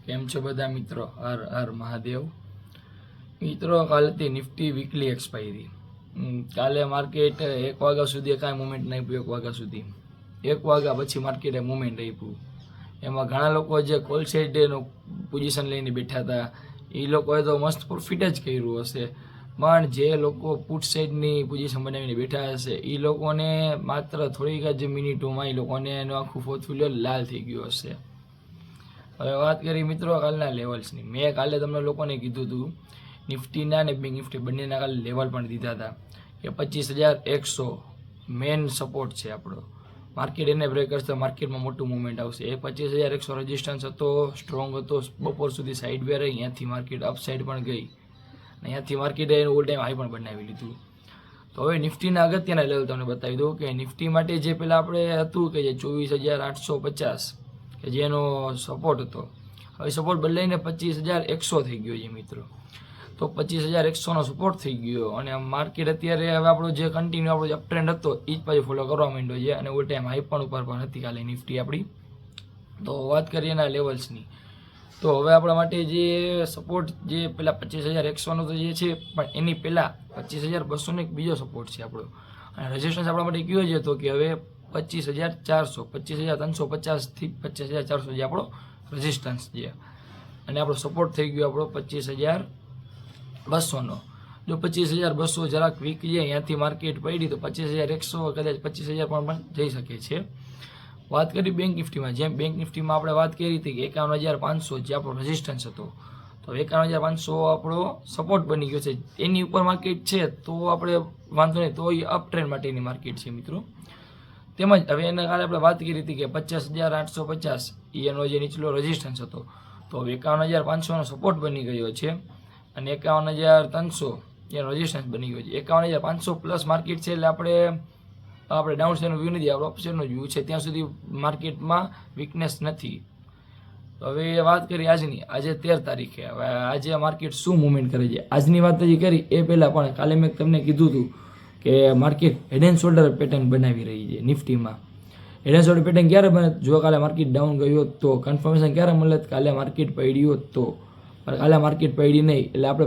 કેમ છો બધા મિત્રો? હર હર મહાદેવ. મિત્રો, કાલેથી નિફ્ટી વીકલી એક્સપાયરી. કાલે માર્કેટ 1 વાગ્યા સુધી કાંઈ મુવમેન્ટ નહીં આપ્યું. 1 વાગ્યા સુધી 1 વાગ્યા પછી માર્કેટે મુવમેન્ટ આપ્યું. એમાં ઘણા લોકો જે કોલ સાઇડનું પોઝિશન લઈને બેઠા હતા એ લોકોએ તો મસ્ત પ્રોફિટ જ કર્યું હશે, પણ જે લોકો પુટ સાઇડની પોઝિશન બનાવીને બેઠા હશે એ લોકોને માત્ર થોડીક જ મિનિટોમાં એ લોકોને એનું આખું પોર્ટફોલિયો લાલ થઈ ગયું હશે. હવે વાત કરી મિત્રો કાલના લેવલ્સની. મેં કાલે તમને લોકોને કીધું હતું નિફ્ટીના અને બેંક નિફ્ટી બંનેના કાલે લેવલ પણ દીધા હતા કે 25,100 મેન સપોર્ટ છે આપણો. માર્કેટ એને બ્રેક કરશે, માર્કેટમાં મોટું મૂવમેન્ટ આવશે. એ 25,100 રેઝિસ્ટન્સ હતો, સ્ટ્રોંગ હતો. બપોર સુધી સાઇડ વે રહી, અહીંયાથી માર્કેટ અપ સાઇડ પણ ગઈ, અહીંયાથી માર્કેટે એનું ઓલ ટાઈમ હાઈ પણ બનાવી લીધું. તો હવે નિફ્ટીના અગત્યના લેવલ તમને બતાવી દઉં કે નિફ્ટી માટે જે પહેલાં આપણે હતું કે જે 24,850 કે જેનો સપોર્ટ હતો, હવે સપોર્ટ બદલાઈને 25,100 થઈ ગયો છે મિત્રો. તો 25,100નો સપોર્ટ થઈ ગયો અને માર્કેટ અત્યારે હવે આપણો જે કન્ટિન્યુ આપણો અપ ટ્રેન્ડ હતો એ જ પાછું ફોલો કરવા માંડ્યો છે અને ઓલ ટાઈમ હાઈ પણ ઉપર પણ હતી કાલે નિફ્ટી આપણી. તો વાત કરીએ એના લેવલ્સની, તો હવે આપણા માટે જે સપોર્ટ જે પહેલાં 25,100નો તો જે છે, પણ એની પહેલાં 25,200નો એક બીજો સપોર્ટ છે આપણો. અને રેઝિસ્ટન્સ આપણા માટે કયો છે તો કે હવે 25,400, 25,350થી 25,400 જે આપણો રેઝિસ્ટન્સ છે. અને આપણો સપોર્ટ થઈ ગયો આપણો 25,200નો. જો 25,200 જરાક વીક છે, અહીંયાથી માર્કેટ પડી તો 25,100 કદાચ 25,000 પણ જઈ શકે છે. વાત કરી બેંક નિફ્ટીમાં, જેમ બેંક નિફ્ટીમાં આપણે વાત કરી હતી કે 51,500 જે આપણો રેઝિસ્ટન્સ હતો, તો 51,500 આપણો સપોર્ટ બની ગયો છે. એની ઉપર માર્કેટ છે તો આપણે વાંધો નહીં, તો એ અપ ટ્રેન્ડ માટેની માર્કેટ છે મિત્રો. તેમજ હવે એના કાલે આપણે વાત કરી હતી કે 50,850 એનો જે નીચલો રેઝિસ્ટન્સ હતો, તો 51,500નો સપોર્ટ બની ગયો છે અને 51,300 એનો રેઝિસ્ટન્સ બની ગયો છે. 51,500 પ્લસ માર્કેટ છે એટલે આપણે ડાઉન સાઇડનો વ્યૂ નથી, આપણો અપ સાઇડનો વ્યૂ છે. ત્યાં સુધી માર્કેટમાં વીકનેસ નથી. હવે વાત કરીએ આજની, આજે 13 તારીખે. હવે આજે માર્કેટ શું મૂવમેન્ટ કરે છે આજની વાત હજી કરી એ પહેલાં પણ કાલે મેં તમને કીધું હતું કે market head and shoulder pattern બનાવી રહી છે નિફ્ટીમાં. હેડ એન્ડ શોલ્ડર પેટર્ન ક્યારે બને? જો કાલે માર્કેટ ડાઉન ગયો તો કન્ફર્મેશન ક્યારે મળે? કાલે માર્કેટ પડ્યો તો. કાલે માર્કેટ પડી નહીં એટલે આપણે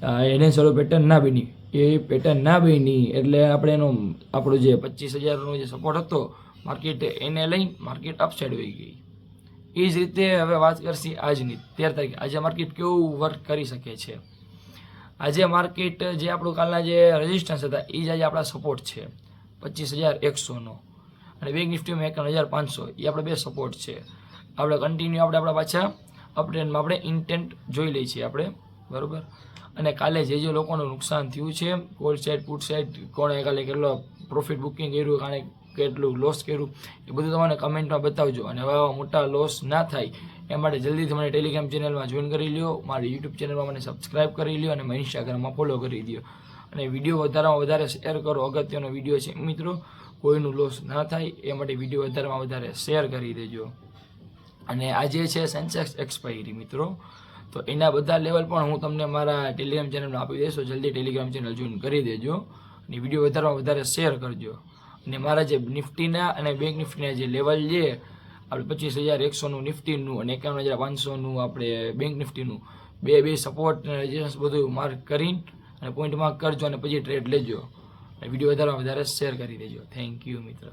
હેડ એન્ડ શોલ્ડર પેટર્ન ના બની, એ પેટર્ન ના બની એટલે આપણે આપણો જે 25,000નો જે સપોર્ટ હતો માર્કેટ એને લઈ માર્કેટ અપસાઇડ વહી ગઈ. એ જ રીતે હવે વાત કરશી આજની 13 તારીખે. આજે માર્કેટ કેવું વર્ક કરી શકે છે? આજે માર્કેટ જે આપણું કાલના જે રેઝિસ્ટન્સ હતા એ જ આજે આપણા સપોર્ટ છે 25,100નો, અને બેંક નિફ્ટીમાં 51,500 એ આપણે બે સપોર્ટ છે. આપણે કન્ટિન્યુ આપણા પાછા અપટ્રેન્ડમાં આપણે ઇન્ટેન્ટ જોઈ લઈએ છીએ આપણે, બરાબર. અને કાલે જે લોકોનું નુકસાન થયું છે, કોલ સાઇડ પુટ સાઇડ, કોણે કાલે કેટલો પ્રોફિટ બુકિંગ કર્યું, કાલે કેટલું લોસ કર્યું, એ બધું તમને કમેન્ટમાં બતાવજો. અને હવે મોટા લોસ ના થાય એ માટે જલ્દીથી મને ટેલિગ્રામ ચેનલમાં જોઈન કરી લ્યો, મારી યુટ્યુબ ચેનલમાં મને સબસ્ક્રાઈબ કરી લ્યો અને મારી ઇન્સ્ટાગ્રામમાં ફોલો કરી દો. અને વિડીયો વધારેમાં વધારે શેર કરો. અગત્યનો વિડીયો છે મિત્રો, કોઈનું લોસ ના થાય એ માટે વિડીયો વધારેમાં વધારે શેર કરી દેજો. અને આજે છે સેન્સેક્સ એક્સપાયરી મિત્રો, તો એના બધા લેવલ પણ હું તમને મારા ટેલિગ્રામ ચેનલમાં આપી દઈશ. તો જલ્દી ટેલિગ્રામ ચેનલ જોઈન કરી દેજો અને વિડીયો વધારેમાં વધારે શેર કરજો. અને મારા જે નિફ્ટીના અને બેંક નિફ્ટીના જે લેવલ છે આપણે 25,100નું નિફ્ટીનું અને 51,500નું આપણે બેંક નિફ્ટીનું બે સપોર્ટ અને રેઝિસ્ટન્સ બધું માર્ક કરીને અને પોઈન્ટ માર્ક કરજો અને પછી ટ્રેડ લેજો. વિડીયો વધારેમાં વધારે શેર કરી દેજો. થેન્ક યુ મિત્ર.